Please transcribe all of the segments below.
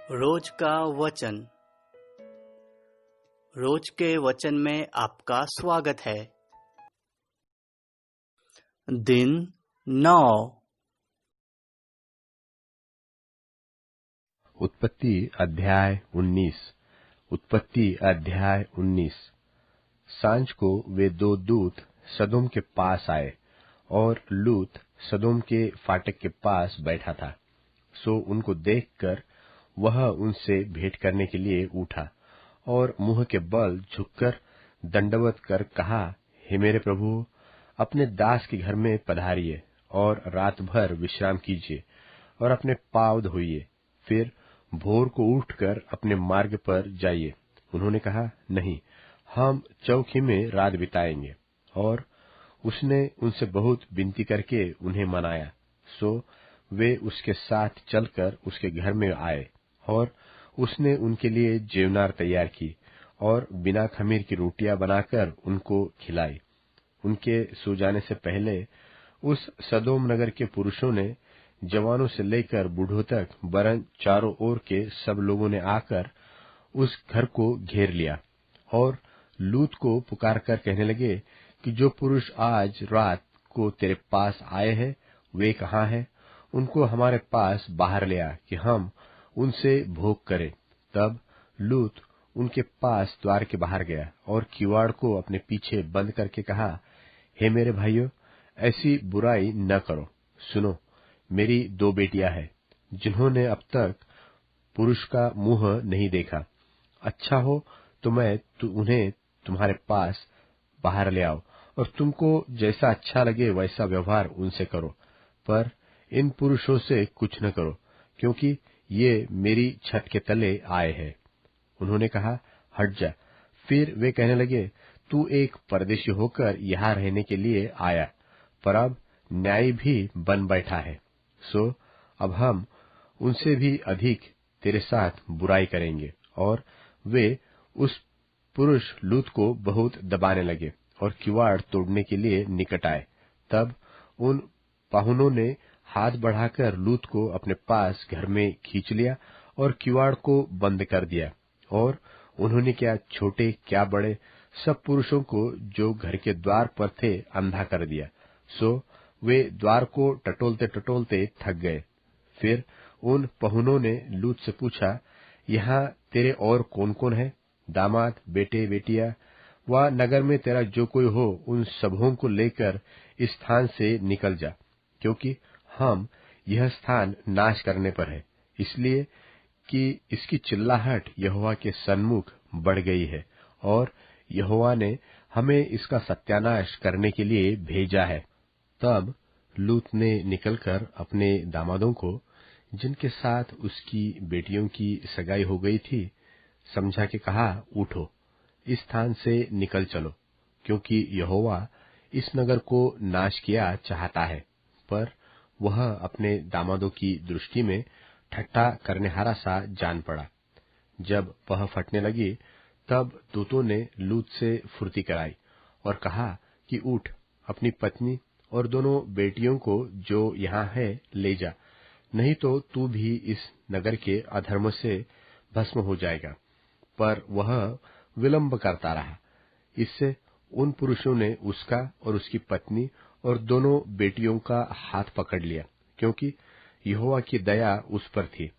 रोज का वचन। रोज के वचन में आपका स्वागत है। दिन 9। उत्पत्ति अध्याय 19। उत्पत्ति अध्याय 19। सांझ को वे दो दूत सदोम के पास आए और लूत सदोम के फाटक के पास बैठा था। सो उनको देखकर वह उनसे भेंट करने के लिए उठा और मुंह के बल झुककर दंडवत कर कहा, हे मेरे प्रभु, अपने दास के घर में पधारिए और रात भर विश्राम कीजिए और अपने पाँव धोइए, फिर भोर को उठकर अपने मार्ग पर जाइए। उन्होंने कहा, नहीं, हम चौकी में रात बिताएंगे। और उसने उनसे बहुत विनती करके उन्हें मनाया। सो वे उसके साथ चलकर उसके घर में आए और उसने उनके लिए जेवनार तैयार की और बिना खमीर की रोटियां बनाकर उनको खिलाई। उनके सो जाने से पहले उस सदोम नगर के पुरुषों ने, जवानों से लेकर बूढ़ों तक, वरन चारों ओर के सब लोगों ने आकर उस घर को घेर लिया और लूत को पुकार कर कहने लगे कि जो पुरुष आज रात को तेरे पास आए हैं वे कहाँ हैं? उनको हमारे पास बाहर ले आ कि हम उनसे भोग करें। तब लूत उनके पास द्वार के बाहर गया और किवाड़ को अपने पीछे बंद करके कहा, हे मेरे भाइयों, ऐसी बुराई न करो। सुनो, मेरी दो बेटियां हैं जिन्होंने अब तक पुरुष का मुंह नहीं देखा। अच्छा हो तो मैं उन्हें तुम्हारे पास बाहर ले आओ और तुमको जैसा अच्छा लगे वैसा व्यवहार उनसे करो, पर इन पुरुषों से कुछ न करो, क्योंकि ये मेरी छत के तले आए हैं। उन्होंने कहा, हट जा। फिर वे कहने लगे, तू एक परदेशी होकर यहाँ रहने के लिए आया, पर अब न्यायी भी बन बैठा है। सो अब हम उनसे भी अधिक तेरे साथ बुराई करेंगे। और वे उस पुरुष लूत को बहुत दबाने लगे और किवाड़ तोड़ने के लिए निकट आए। तब उन पाहुनों ने हाथ बढ़ाकर लूत को अपने पास घर में खींच लिया और किवाड़ को बंद कर दिया। और उन्होंने क्या छोटे क्या बड़े सब पुरुषों को जो घर के द्वार पर थे अंधा कर दिया। सो वे द्वार को टटोलते टटोलते थक गए। फिर उन पहुनों ने लूत से पूछा, यहाँ तेरे और कौन कौन है? दामाद, बेटे, बेटियां, व नगर में तेरा जो कोई हो उन सबों को लेकर इस स्थान से निकल जा, क्योंकि हम यह स्थान नाश करने पर है, इसलिए कि इसकी चिल्लाहट यहोवा के सन्मुख बढ़ गई है और यहोवा ने हमें इसका सत्यानाश करने के लिए भेजा है। तब लूत ने निकलकर अपने दामादों को, जिनके साथ उसकी बेटियों की सगाई हो गई थी, समझा के कहा, उठो, इस स्थान से निकल चलो, क्योंकि यहोवा इस नगर को नाश किया चाहता है। पर वह अपने दामादों की दृष्टि में ठट्ठा करनेहारा सा जान पड़ा। जब वह फटने लगी, तब दूतों ने लूत से फुर्ती कराई और कहा कि उठ, अपनी पत्नी और दोनों बेटियों को जो यहाँ है ले जा, नहीं तो तू भी इस नगर के अधर्म से भस्म हो जाएगा। पर वह विलंब करता रहा। इससे उन पुरुषों ने उसका और उसकी पत्नी और दोनों बेटियों का हाथ पकड़ लिया, क्योंकि यहोवा की दया उस पर थी,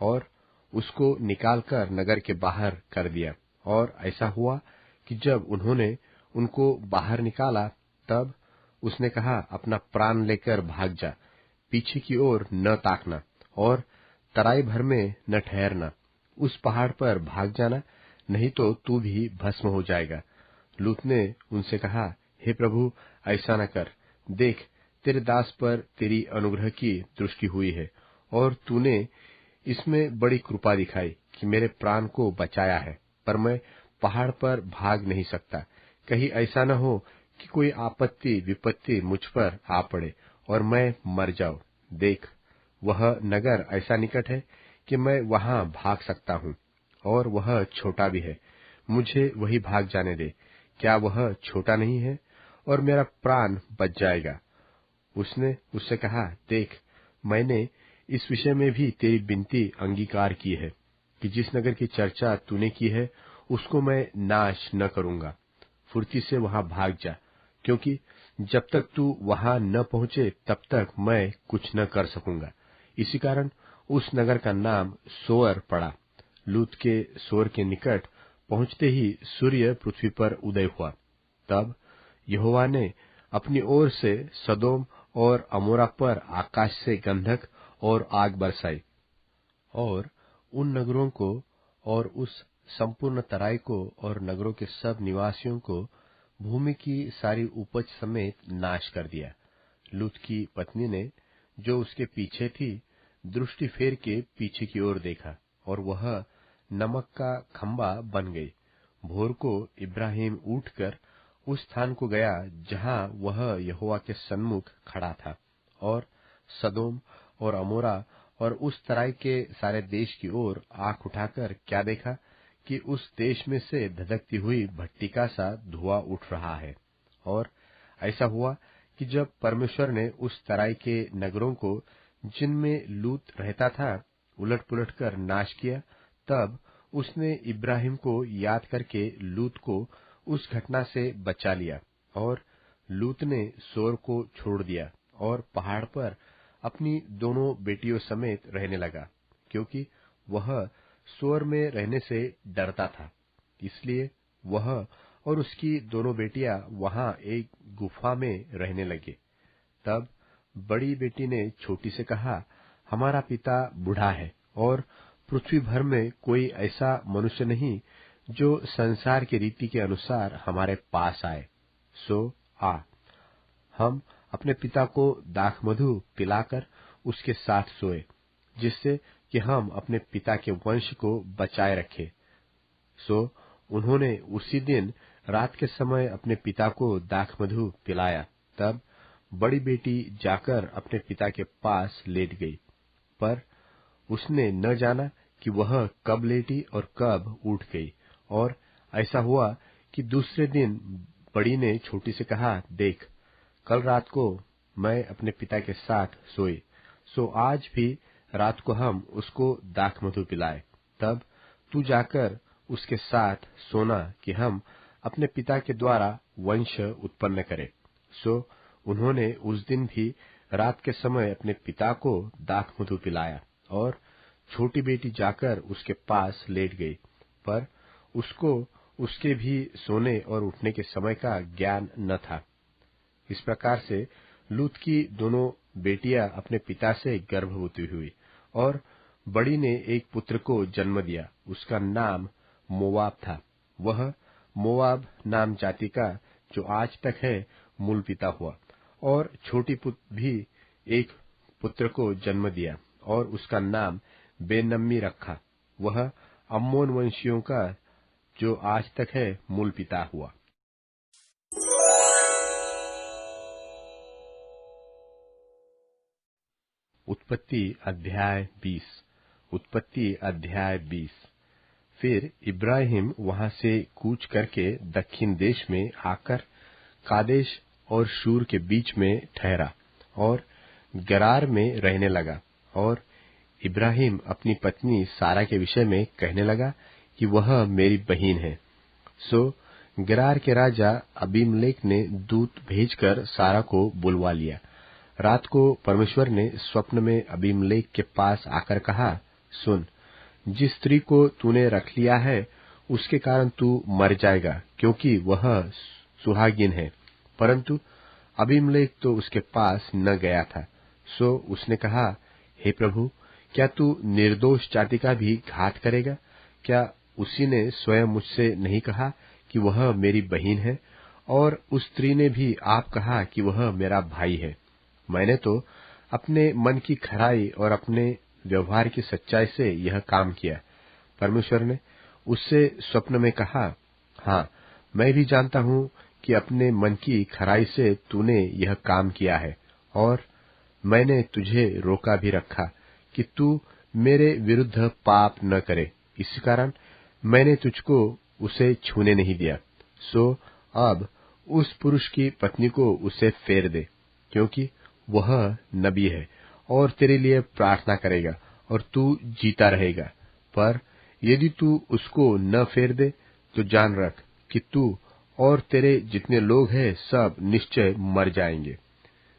और उसको निकालकर नगर के बाहर कर दिया। और ऐसा हुआ कि जब उन्होंने उनको बाहर निकाला, तब उसने कहा, अपना प्राण लेकर भाग जा, पीछे की ओर न ताकना और तराई भर में न ठहरना, उस पहाड़ पर भाग जाना, नहीं तो तू भी भस्म हो जाएगा। लूत ने उनसे कहा, हे प्रभु, ऐसा न कर। देख, तेरे दास पर तेरी अनुग्रह की दृष्टि हुई है और तूने इसमें बड़ी कृपा दिखाई कि मेरे प्राण को बचाया है, पर मैं पहाड़ पर भाग नहीं सकता। कहीं ऐसा न हो कि कोई आपत्ति विपत्ति मुझ पर आ पड़े और मैं मर जाऊं। देख, वह नगर ऐसा निकट है कि मैं वहां भाग सकता हूँ, और वह छोटा भी है। मुझे वही भाग जाने दे। क्या वह छोटा नहीं है? और मेरा प्राण बच जाएगा। उसने उससे कहा, देख, मैंने इस विषय में भी तेरी विनती अंगीकार की है, कि जिस नगर की चर्चा तूने की है उसको मैं नाश न करूंगा। फुर्ती से वहां भाग जा, क्योंकि जब तक तू वहां न पहुंचे तब तक मैं कुछ न कर सकूंगा। इसी कारण उस नगर का नाम सोअर पड़ा। लूत के सोअर के निकट पहुंचते ही सूर्य पृथ्वी पर उदय हुआ। तब यहोवा ने अपनी ओर से सदोम और अमोरा पर आकाश से गंधक और आग बरसाई, और उन नगरों को और उस संपूर्ण तराई को और नगरों के सब निवासियों को भूमि की सारी उपज समेत नाश कर दिया। लूत की पत्नी ने, जो उसके पीछे थी, दृष्टि फेर के पीछे की ओर देखा, और वह नमक का खंबा बन गई। भोर को इब्राहिम उठकर उस स्थान को गया जहां वह यहोवा के सन्मुख खड़ा था, और सदोम और अमोरा और उस तराई के सारे देश की ओर आंख उठाकर क्या देखा कि उस देश में से धधकती हुई भट्टी का सा धुआं उठ रहा है। और ऐसा हुआ कि जब परमेश्वर ने उस तराई के नगरों को, जिनमें लूत रहता था, उलट पुलट कर नाश किया, तब उसने इब्राहिम को याद करके लूत को उस घटना से बचा लिया। और लूत ने सोर को छोड़ दिया और पहाड़ पर अपनी दोनों बेटियों समेत रहने लगा, क्योंकि वह सोर में रहने से डरता था। इसलिए वह और उसकी दोनों बेटियां वहां एक गुफा में रहने लगे। तब बड़ी बेटी ने छोटी से कहा, हमारा पिता बूढ़ा है और पृथ्वी भर में कोई ऐसा मनुष्य नहीं जो संसार की रीति के अनुसार हमारे पास आए। सो आ, हम अपने पिता को दाखमधु पिलाकर उसके साथ सोए, जिससे कि हम अपने पिता के वंश को बचाए रखें। सो उन्होंने उसी दिन रात के समय अपने पिता को दाखमधु पिलाया। तब बड़ी बेटी जाकर अपने पिता के पास लेट गई, पर उसने न जाना कि वह कब लेटी और कब उठ गई। और ऐसा हुआ कि दूसरे दिन बड़ी ने छोटी से कहा, देख, कल रात को मैं अपने पिता के साथ सोई, सो आज भी रात को हम उसको दाखमधु पिलाए। तब तू जाकर उसके साथ सोना कि हम अपने पिता के द्वारा वंश उत्पन्न करें। सो उन्होंने उस दिन भी रात के समय अपने पिता को दाखमधु पिलाया, और छोटी बेटी जाकर उसके पास लेट गई, पर उसको उसके भी सोने और उठने के समय का ज्ञान न था। इस प्रकार से लूत की दोनों बेटियां अपने पिता से गर्भवती हुई, और बड़ी ने एक पुत्र को जन्म दिया। उसका नाम मोवाब था। वह मोवाब नाम जाति का, जो आज तक है, मूल पिता हुआ। और छोटी पुत्र भी एक पुत्र को जन्म दिया, और उसका नाम बेनम्मी रखा। वह अम्मोन वंशियों का, जो आज तक है, मूल पिता हुआ। उत्पत्ति अध्याय 20। उत्पत्ति अध्याय 20। फिर इब्राहिम वहां से कूच करके दक्षिण देश में आकर कादेश और शूर के बीच में ठहरा और गरार में रहने लगा। और इब्राहिम अपनी पत्नी सारा के विषय में कहने लगा कि वह मेरी बहन है। सो गरार के राजा अबीमलेक ने दूत भेजकर सारा को बुलवा लिया। रात को परमेश्वर ने स्वप्न में अबीमलेक के पास आकर कहा, सुन, जिस स्त्री को तूने रख लिया है उसके कारण तू मर जाएगा, क्योंकि वह सुहागिन है। परंतु अबीमलेक तो उसके पास न गया था। सो उसने कहा, हे प्रभु, क्या तू निर्दोष जाति का भी घात करेगा? क्या उसी ने स्वयं मुझसे नहीं कहा कि वह मेरी बहन है? और उस स्त्री ने भी आप कहा कि वह मेरा भाई है। मैंने तो अपने मन की खराई और अपने व्यवहार की सच्चाई से यह काम किया। परमेश्वर ने उससे स्वप्न में कहा, हाँ, मैं भी जानता हूँ कि अपने मन की खराई से तूने यह काम किया है, और मैंने तुझे रोका भी रखा कि तू मेरे विरुद्ध पाप न करे। इसी कारण मैंने तुझको उसे छूने नहीं दिया। सो अब उस पुरुष की पत्नी को उसे फेर दे, क्योंकि वह नबी है और तेरे लिए प्रार्थना करेगा और तू जीता रहेगा। पर यदि तू उसको न फेर दे तो जान रख कि तू और तेरे जितने लोग हैं सब निश्चय मर जाएंगे।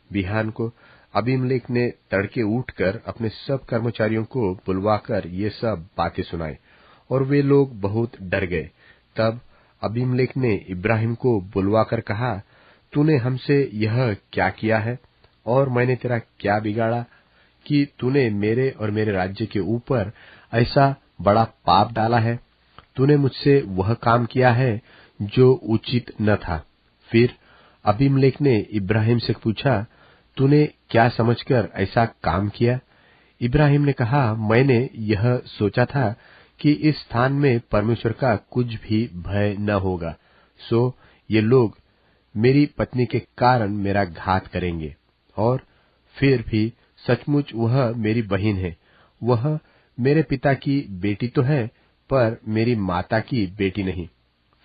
बिहान को अबीमेलेक ने तड़के उठकर अपने सब कर्मचारियों को बुलवाकर ये सब बातें सुनाई, और वे लोग बहुत डर गए। तब अबीमेलेक ने इब्राहिम को बुलवाकर कहा, तूने हमसे यह क्या किया है, और मैंने तेरा क्या बिगाड़ा कि तूने मेरे और मेरे राज्य के ऊपर ऐसा बड़ा पाप डाला है? तूने मुझसे वह काम किया है जो उचित न था। फिर अबीमेलेक ने इब्राहिम से पूछा, तूने क्या समझकर ऐसा काम किया? इब्राहिम ने कहा, मैंने यह सोचा था कि इस स्थान में परमेश्वर का कुछ भी भय न होगा, सो ये लोग मेरी पत्नी के कारण मेरा घात करेंगे। और फिर भी सचमुच वह मेरी बहन है, वह मेरे पिता की बेटी तो है, पर मेरी माता की बेटी नहीं।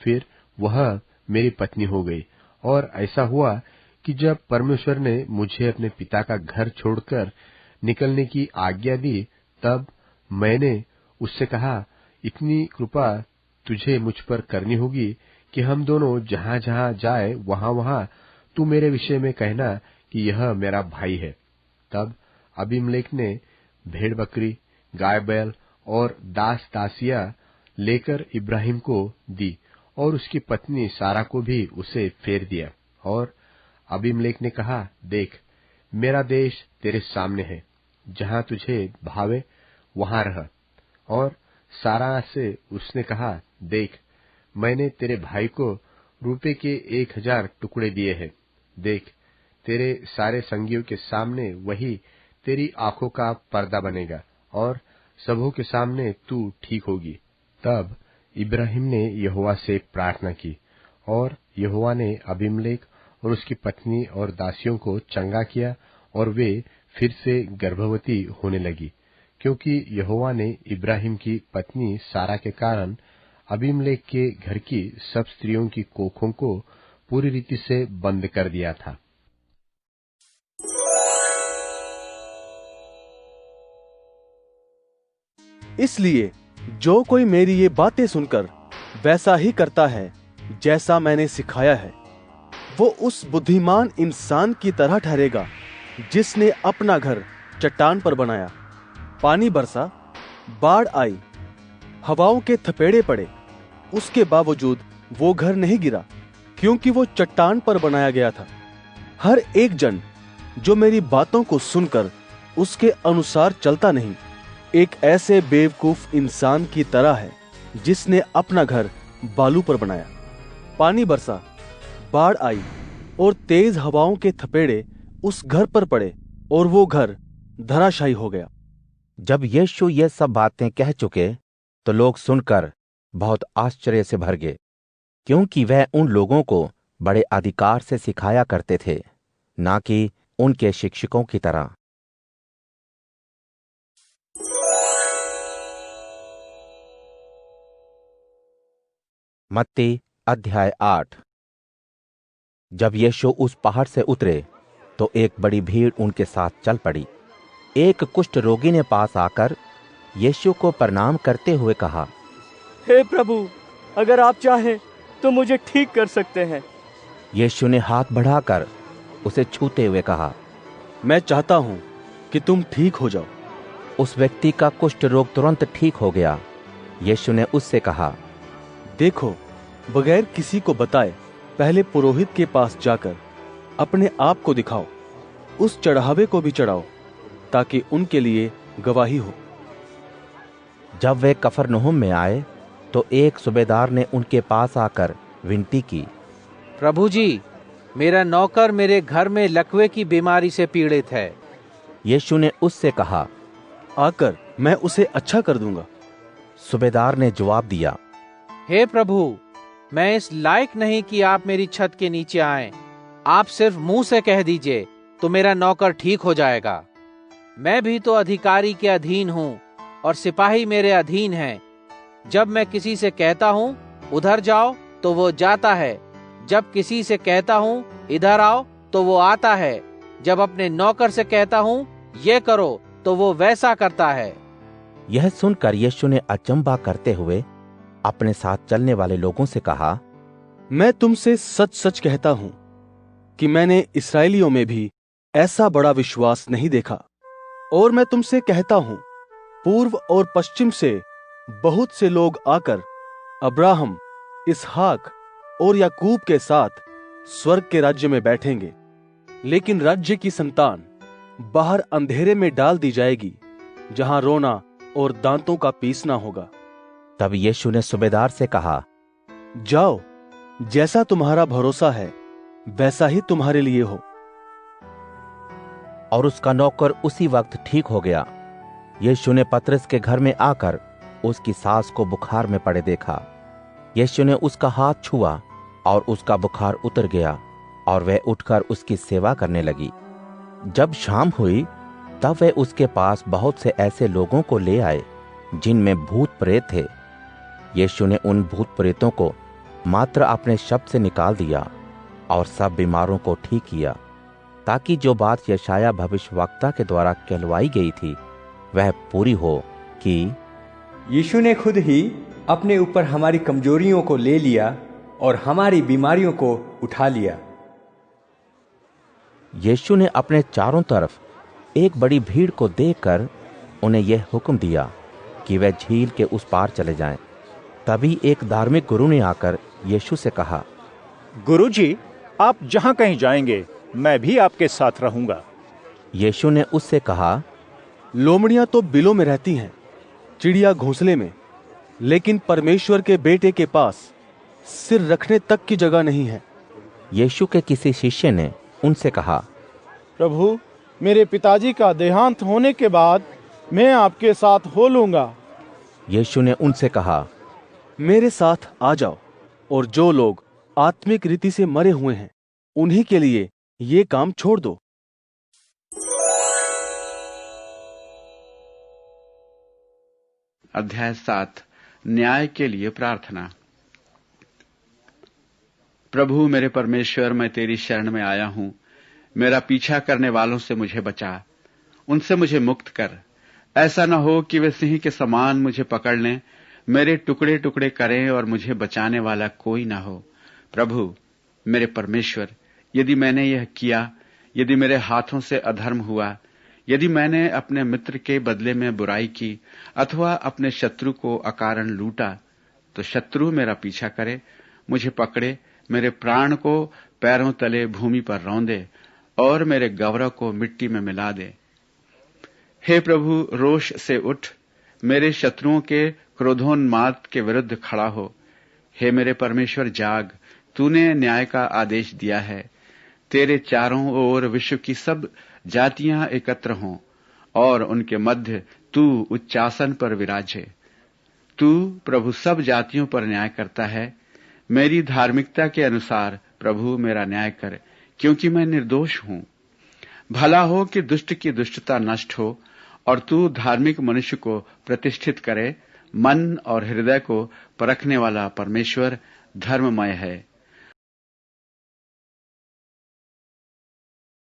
फिर वह मेरी पत्नी हो गई। और ऐसा हुआ कि जब परमेश्वर ने मुझे अपने पिता का घर छोड़कर निकलने की आज्ञा दी, तब मैंने उससे कहा, इतनी कृपा तुझे मुझ पर करनी होगी कि हम दोनों जहां जहां जाए वहां वहां तू मेरे विषय में कहना कि यह मेरा भाई है। तब अबीमेलेक ने भेड़ बकरी, गाय बैल और दास दासियां लेकर इब्राहिम को दी, और उसकी पत्नी सारा को भी उसे फेर दिया। और अबीमेलेक ने कहा, देख, मेरा देश तेरे सामने है, जहां तुझे भावे वहां रह। और सारा से उसने कहा, देख, मैंने तेरे भाई को रुपये के 1000 टुकड़े दिए हैं। देख, तेरे सारे संगियों के सामने वही तेरी आंखों का पर्दा बनेगा, और सबों के सामने तू ठीक होगी। तब इब्राहिम ने यहोवा से प्रार्थना की, और यहोवा ने अबीमेलेक और उसकी पत्नी और दासियों को चंगा किया, और वे फिर से गर्भवती होने लगी, क्योंकि यहोवा ने इब्राहिम की पत्नी सारा के कारण अबीमेलेक के घर की सब स्त्रियों की कोखों को पूरी रीति से बंद कर दिया था। इसलिए जो कोई मेरी ये बातें सुनकर वैसा ही करता है जैसा मैंने सिखाया है, वो उस बुद्धिमान इंसान की तरह ठहरेगा जिसने अपना घर चट्टान पर बनाया। पानी बरसा, बाढ़ आई, हवाओं के थपेड़े पड़े, उसके बावजूद वो घर नहीं गिरा, क्योंकि वो चट्टान पर बनाया गया था। हर एक जन जो मेरी बातों को सुनकर उसके अनुसार चलता नहीं, एक ऐसे बेवकूफ इंसान की तरह है जिसने अपना घर बालू पर बनाया। पानी बरसा, बाढ़ आई, और तेज हवाओं के थपेड़े उस घर पर पड़े, और वो घर धराशायी हो गया। जब यीशु ये सब बातें कह चुके तो लोग सुनकर बहुत आश्चर्य से भर गए, क्योंकि वह उन लोगों को बड़े अधिकार से सिखाया करते थे, ना कि उनके शिक्षकों की तरह। मत्ती अध्याय 8। जब यीशु उस पहाड़ से उतरे तो एक बड़ी भीड़ उनके साथ चल पड़ी। एक कुष्ठ रोगी ने पास आकर यीशु को प्रणाम करते हुए कहा, हे प्रभु, अगर आप चाहें तो मुझे ठीक कर सकते हैं। यीशु ने हाथ बढ़ाकर उसे छूते हुए कहा, मैं चाहता हूं कि तुम ठीक हो जाओ। उस व्यक्ति का कुष्ठ रोग तुरंत ठीक हो गया। यीशु ने उससे कहा, देखो, बगैर किसी को बताए पहले पुरोहित के पास जाकर अपने आप को दिखाओ, उस चढ़ावे को भी चढ़ाओ, ताकि उनके लिए गवाही हो। जब वे कफरनहूम में आए तो एक सूबेदार ने उनके पास आकर विनती की, प्रभु जी, मेरा नौकर मेरे घर में लकवे की बीमारी से पीड़ित है। यीशु ने उससे कहा, आकर मैं उसे अच्छा कर दूंगा। सूबेदार ने जवाब दिया, हे प्रभु, मैं इस लायक नहीं कि आप मेरी छत के नीचे आएं। आप सिर्फ मुंह से कह दीजिए तो मेरा नौकर ठीक हो जाएगा। मैं भी तो अधिकारी के अधीन हूँ और सिपाही मेरे अधीन हैं। जब मैं किसी से कहता हूँ उधर जाओ तो वो जाता है, जब किसी से कहता हूँ इधर आओ तो वो आता है, जब अपने नौकर से कहता हूँ ये करो तो वो वैसा करता है। यह सुनकर यीशु ने अचंभा करते हुए अपने साथ चलने वाले लोगों से कहा, मैं तुमसे सच सच कहता हूं कि मैंने इस्राएलियों में भी ऐसा बड़ा विश्वास नहीं देखा। और मैं तुमसे कहता हूं, पूर्व और पश्चिम से बहुत से लोग आकर अब्राहम, इसहाक और याकूब के साथ स्वर्ग के राज्य में बैठेंगे, लेकिन राज्य की संतान बाहर अंधेरे में डाल दी जाएगी, जहां रोना और दांतों का पीसना होगा। तब यीशु ने सूबेदार से कहा, जाओ, जैसा तुम्हारा भरोसा है वैसा ही तुम्हारे लिए हो। और उसका नौकर उसी वक्त ठीक हो गया। यीशु ने पतरस के घर में आकर उसकी सास को बुखार में पड़े देखा। यीशु ने उसका हाथ छुआ और उसका बुखार उतर गया और वह उठकर उसकी सेवा करने लगी। जब शाम हुई तब वह उसके पास बहुत से ऐसे लोगों को ले आए जिनमें भूत प्रेत थे। यीशु ने उन भूत प्रेतों को मात्र अपने शब्द से निकाल दिया और सब बीमारों को ठीक किया, ताकि जो बात यशाया भविष्यवक्ता के द्वारा कहलवाई गई थी वह पूरी हो कि यीशु ने खुद ही अपने ऊपर हमारी कमजोरियों को ले लिया और हमारी बीमारियों को उठा लिया। यीशु ने अपने चारों तरफ एक बड़ी भीड़ को देखकर उन्हें यह हुक्म दिया कि वे झील के उस पार चले जाएं। तभी एक धार्मिक गुरु ने आकर यीशु से कहा, गुरुजी, आप जहां कहीं जाएंगे मैं भी आपके साथ रहूंगा। यीशु ने उससे कहा, लोमड़ियां तो बिलों में रहती हैं, चिड़िया घोंसले में, लेकिन परमेश्वर के बेटे के पास सिर रखने तक की जगह नहीं है। यीशु के किसी शिष्य ने उनसे कहा, प्रभु, मेरे पिताजी का देहांत होने के बाद मैं आपके साथ हो लूंगा। यीशु ने उनसे कहा, मेरे साथ आ जाओ, और जो लोग आत्मिक रीति से मरे हुए हैं उन्हीं के लिए ये काम छोड़ दो। अध्याय 7 न्याय के लिए प्रार्थना। प्रभु मेरे परमेश्वर, मैं तेरी शरण में आया हूं। मेरा पीछा करने वालों से मुझे बचा, उनसे मुझे मुक्त कर। ऐसा न हो कि वे सिंह के समान मुझे पकड़ लें, मेरे टुकड़े टुकड़े करें और मुझे बचाने वाला कोई न हो। प्रभु मेरे परमेश्वर, यदि मैंने यह किया, यदि मेरे हाथों से अधर्म हुआ, यदि मैंने अपने मित्र के बदले में बुराई की अथवा अपने शत्रु को अकारण लूटा, तो शत्रु मेरा पीछा करे, मुझे पकड़े, मेरे प्राण को पैरों तले भूमि पर रौंदे और मेरे गौरव को मिट्टी में मिला दे। हे प्रभु, रोष से उठ, मेरे शत्रुओं के क्रोधोन्माद के विरुद्ध खड़ा हो। हे मेरे परमेश्वर, जाग, तूने न्याय का आदेश दिया है। तेरे चारों ओर विश्व की सब जातियां एकत्र हों और उनके मध्य तू उच्चासन पर विराजे। तू प्रभु सब जातियों पर न्याय करता है। मेरी धार्मिकता के अनुसार प्रभु मेरा न्याय कर, क्योंकि मैं निर्दोष हूं। भला हो कि दुष्ट की दुष्टता नष्ट हो और तू धार्मिक मनुष्य को प्रतिष्ठित करे। मन और हृदय को परखने वाला परमेश्वर धर्ममय है।